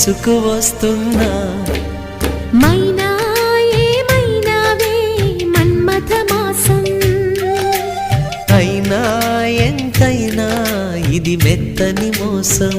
తీసుకువస్తున్నా. మైనా ఏమైనావే మన్మథ మాసం, అయినా ఎంతైనా ఇది మెత్తని మోసం.